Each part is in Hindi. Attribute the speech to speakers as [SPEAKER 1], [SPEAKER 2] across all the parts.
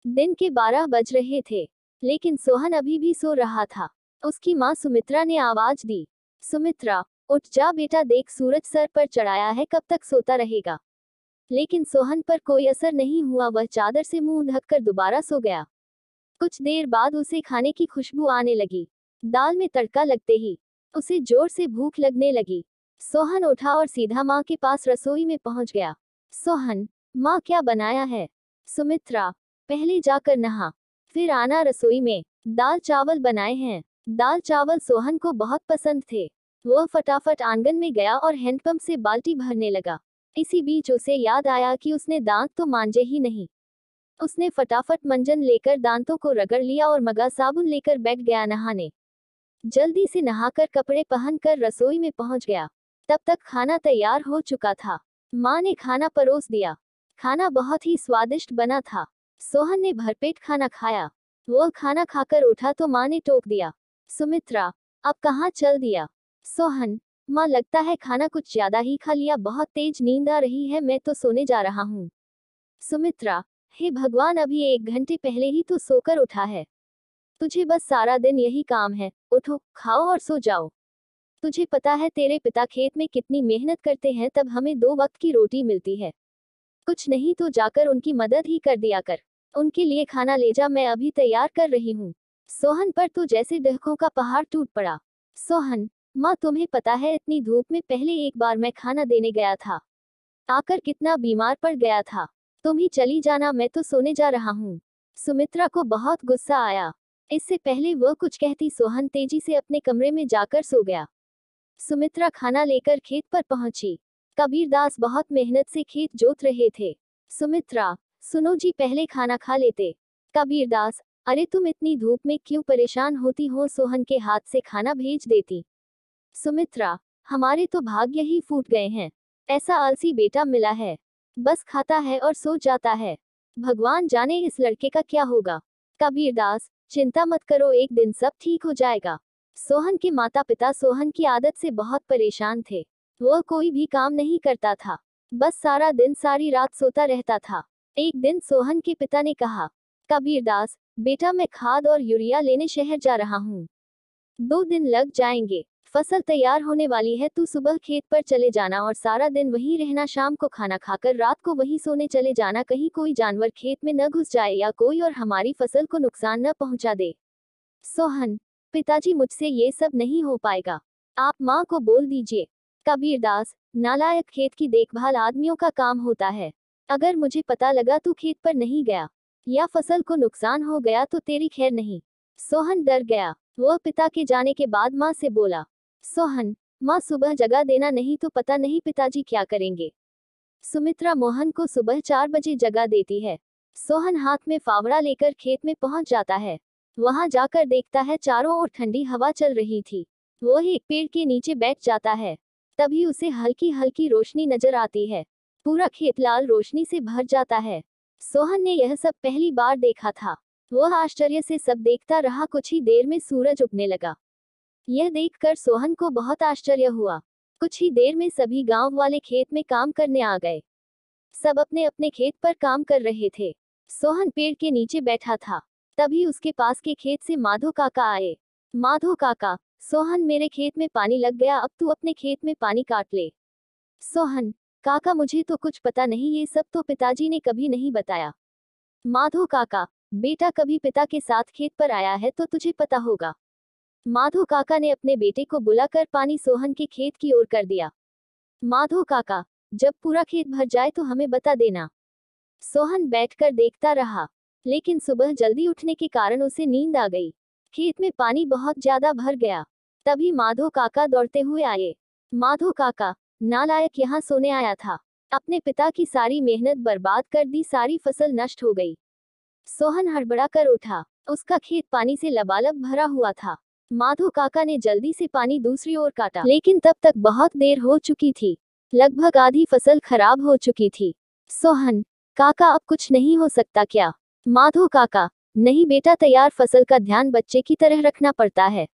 [SPEAKER 1] दिन के 12 बज रहे थे, लेकिन सोहन अभी भी सो रहा था। उसकी माँ सुमित्रा ने आवाज दी, सुमित्रा, उठ जा बेटा, देख सूरज सर पर चढ़ाया है, कब तक सोता रहेगा। लेकिन सोहन पर कोई असर नहीं हुआ, वह चादर से मुंह ढककर दोबारा सो गया। कुछ देर बाद उसे खाने की खुशबू आने लगी। दाल में तड़का लगते ही उसे जोर से भूख लगने लगी। सोहन उठा और सीधा माँ के पास रसोई में पहुंच गया। सोहन, माँ क्या बनाया है? सुमित्रा, पहले जाकर नहा, फिर आना रसोई में, दाल चावल बनाए हैं। दाल चावल सोहन को बहुत पसंद थे। वह फटाफट आंगन में गया और हैंडपंप से बाल्टी भरने लगा। इसी बीच उसे याद आया कि उसने दांत तो मांजे ही नहीं। उसने फटाफट मंजन लेकर दांतों को रगड़ लिया और मगा साबुन लेकर बैठ गया नहाने। जल्दी से नहाकर कपड़े पहनकर रसोई में पहुंच गया। तब तक खाना तैयार हो चुका था। माँ ने खाना परोस दिया। खाना बहुत ही स्वादिष्ट बना था। सोहन ने भरपेट खाना खाया। वह खाना खाकर उठा तो माँ ने टोक दिया, सुमित्रा, अब कहाँ चल दिया? सोहन, माँ लगता है खाना कुछ ज्यादा ही खा लिया, बहुत तेज नींद आ रही है, मैं तो सोने जा रहा हूँ। सुमित्रा, हे भगवान, अभी 1 घंटे पहले ही तो सोकर उठा है। तुझे बस सारा दिन यही काम है, उठो, खाओ और सो जाओ। तुझे पता है तेरे पिता खेत में कितनी मेहनत करते हैं, तब हमें 2 वक्त की रोटी मिलती है। कुछ नहीं तो जाकर उनकी मदद ही कर दिया कर। उनके लिए खाना ले जा, मैं अभी तैयार कर रही हूँ। सोहन पर तो जैसे डहकों का पहाड़ टूट पड़ा। सोहन, माँ तुम्हें पता है इतनी धूप में पहले एक बार मैं खाना देने गया था, आकर कितना बीमार पड़ गया था। तुम ही चली जाना, मैं तो सोने जा रहा हूँ। सुमित्रा को बहुत गुस्सा आया। इससे पहले वह कुछ कहती सोहन तेजी से अपने कमरे में जाकर सो गया। सुमित्रा खाना लेकर खेत पर पहुंची। कबीरदास बहुत मेहनत से खेत जोत रहे थे। सुमित्रा, सुनो जी, पहले खाना खा लेते। कबीरदास, अरे तुम इतनी धूप में क्यों परेशान होती हो, सोहन के हाथ से खाना भेज देती। सुमित्रा, हमारे तो भाग्य ही फूट गए हैं, ऐसा आलसी बेटा मिला है, बस खाता है और सो जाता है। भगवान जाने इस लड़के का क्या होगा। कबीरदास, चिंता मत करो, एक दिन सब ठीक हो जाएगा। सोहन के माता पिता सोहन की आदत से बहुत परेशान थे। वह कोई भी काम नहीं करता था, बस सारा दिन सारी रात सोता रहता था। एक दिन सोहन के पिता ने कहा, कबीरदास बेटा, मैं खाद और यूरिया लेने शहर जा रहा हूँ, 2 दिन लग जाएंगे। फसल तैयार होने वाली है, तू सुबह खेत पर चले जाना और सारा दिन वहीं रहना, शाम को खाना खाकर रात को वहीं सोने चले जाना, कहीं कोई जानवर खेत में न घुस जाए या कोई और हमारी फसल को नुकसान न पहुंचा दे। सोहन, पिताजी मुझसे ये सब नहीं हो पाएगा, आप माँ को बोल दीजिए। कबीरदास, नालायक, खेत की देखभाल आदमियों का काम होता है। अगर मुझे पता लगा तू खेत पर नहीं गया या फसल को नुकसान हो गया तो तेरी खैर नहीं। सोहन डर गया। वह पिता के जाने के बाद माँ से बोला, सोहन, माँ सुबह जगा देना, नहीं तो पता नहीं पिताजी क्या करेंगे। सुमित्रा मोहन को सुबह 4 बजे जगा देती है। सोहन हाथ में फावड़ा लेकर खेत में पहुंच जाता है। वहां जाकर देखता है चारों ओर ठंडी हवा चल रही थी। वह एक पेड़ के नीचे बैठ जाता है। तभी उसे हल्की हल्की रोशनी नजर आती है। पूरा खेत लाल रोशनी से भर जाता है। सोहन ने यह सब पहली बार देखा था। वह आश्चर्य से सब देखता रहा। कुछ ही देर में सूरज उगने लगा। यह देखकर सोहन को बहुत आश्चर्य हुआ। कुछ ही देर में सभी गांव वाले खेत में काम करने आ गए। सब अपने अपने खेत पर काम कर रहे थे। सोहन पेड़ के नीचे बैठा था। तभी उसके पास के खेत से माधो काका आए। माधो काका, सोहन, मेरे खेत में पानी लग गया, अब तू अपने खेत में पानी काट ले। सोहन, काका मुझे तो कुछ पता नहीं, ये सब तो पिताजी ने कभी नहीं बताया। माधो काका, बेटा कभी पिता के साथ खेत पर आया है तो तुझे पता होगा। माधो काका ने अपने बेटे को बुलाकर पानी सोहन के खेत की ओर कर दिया। माधो काका, जब पूरा खेत भर जाए तो हमें बता देना। सोहन बैठकर देखता रहा, लेकिन सुबह जल्दी उठने के कारण उसे नींद आ गई। खेत में पानी बहुत ज्यादा भर गया। तभी माधो काका दौड़ते हुए आए। माधो काका, नालायक, यहाँ सोने आया था, अपने पिता की सारी मेहनत बर्बाद कर दी, सारी फसल नष्ट हो गई। सोहन हड़बड़ा कर उठा। उसका खेत पानी से लबालब भरा हुआ था। माधो काका ने जल्दी से पानी दूसरी ओर काटा, लेकिन तब तक बहुत देर हो चुकी थी। लगभग आधी फसल खराब हो चुकी थी। सोहन, काका अब कुछ नहीं हो सकता क्या? माधो काका, नहीं बेटा, तैयार फसल का ध्यान बच्चे की तरह रखना पड़ता है।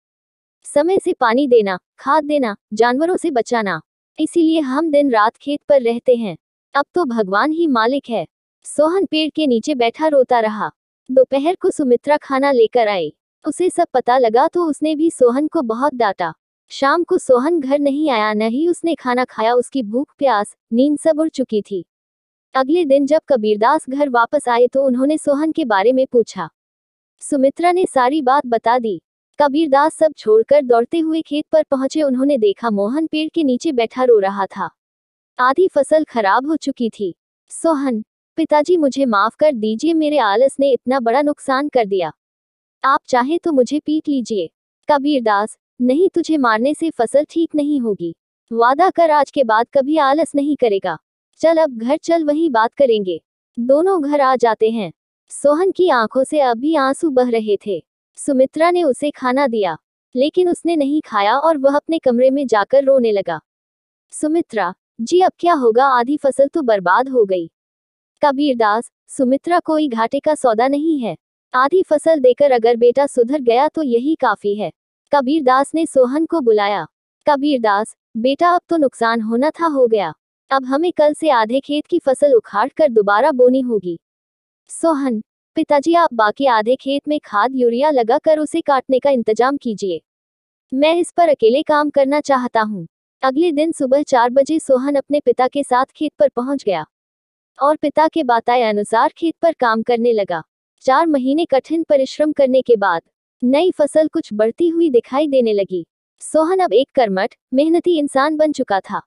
[SPEAKER 1] समय से पानी देना, खाद देना, जानवरों से बचाना, इसीलिए हम दिन रात खेत पर रहते हैं। अब तो भगवान ही मालिक है। सोहन पेड़ के नीचे बैठा रोता रहा। दोपहर को सुमित्रा खाना लेकर आई। उसे सब पता लगा तो उसने भी सोहन को बहुत डांटा। शाम को सोहन घर नहीं आया, न ही उसने खाना खाया। उसकी भूख प्यास नींद सब उड़ चुकी थी। अगले दिन जब कबीरदास घर वापस आए तो उन्होंने सोहन के बारे में पूछा। सुमित्रा ने सारी बात बता दी। कबीरदास सब छोड़कर दौड़ते हुए खेत पर पहुंचे। उन्होंने देखा मोहन पेड़ के नीचे बैठा रो रहा था। आधी फसल खराब हो चुकी थी। सोहन, पिताजी मुझे माफ कर दीजिए, मेरे आलस ने इतना बड़ा नुकसान कर दिया। आप चाहे तो मुझे पीट लीजिए। कबीरदास, नहीं, तुझे मारने से फसल ठीक नहीं होगी। वादा कर आज के बाद कभी आलस नहीं करेगा। चल अब घर चल, वही बात करेंगे। दोनों घर आ जाते हैं। सोहन की आंखों से अभी आंसू बह रहे थे। सुमित्रा ने उसे खाना दिया, लेकिन उसने नहीं खाया और वह अपने कमरे में जाकर रोने लगा। सुमित्रा, जी अब क्या होगा, आधी फसल तो बर्बाद हो गई। कबीरदास, सुमित्रा कोई घाटे का सौदा नहीं है। आधी फसल देकर अगर बेटा सुधर गया तो यही काफी है। कबीरदास ने सोहन को बुलाया। कबीरदास, बेटा अब तो नुकसान होना था, हो गया। अब हमें कल से आधे खेत की फसल उखाड़ कर दोबारा बोनी होगी। सोहन, पिताजी आप बाकी आधे खेत में खाद यूरिया लगाकर उसे काटने का इंतजाम कीजिए। मैं इस पर अकेले काम करना चाहता हूँ। अगले दिन सुबह 4 बजे सोहन अपने पिता के साथ खेत पर पहुंच गया और पिता के बताए अनुसार खेत पर काम करने लगा। 4 महीने कठिन परिश्रम करने के बाद नई फसल कुछ बढ़ती हुई दिखाई देने लगी। सोहन अब एक कर्मठ, मेहनती इंसान बन चुका था।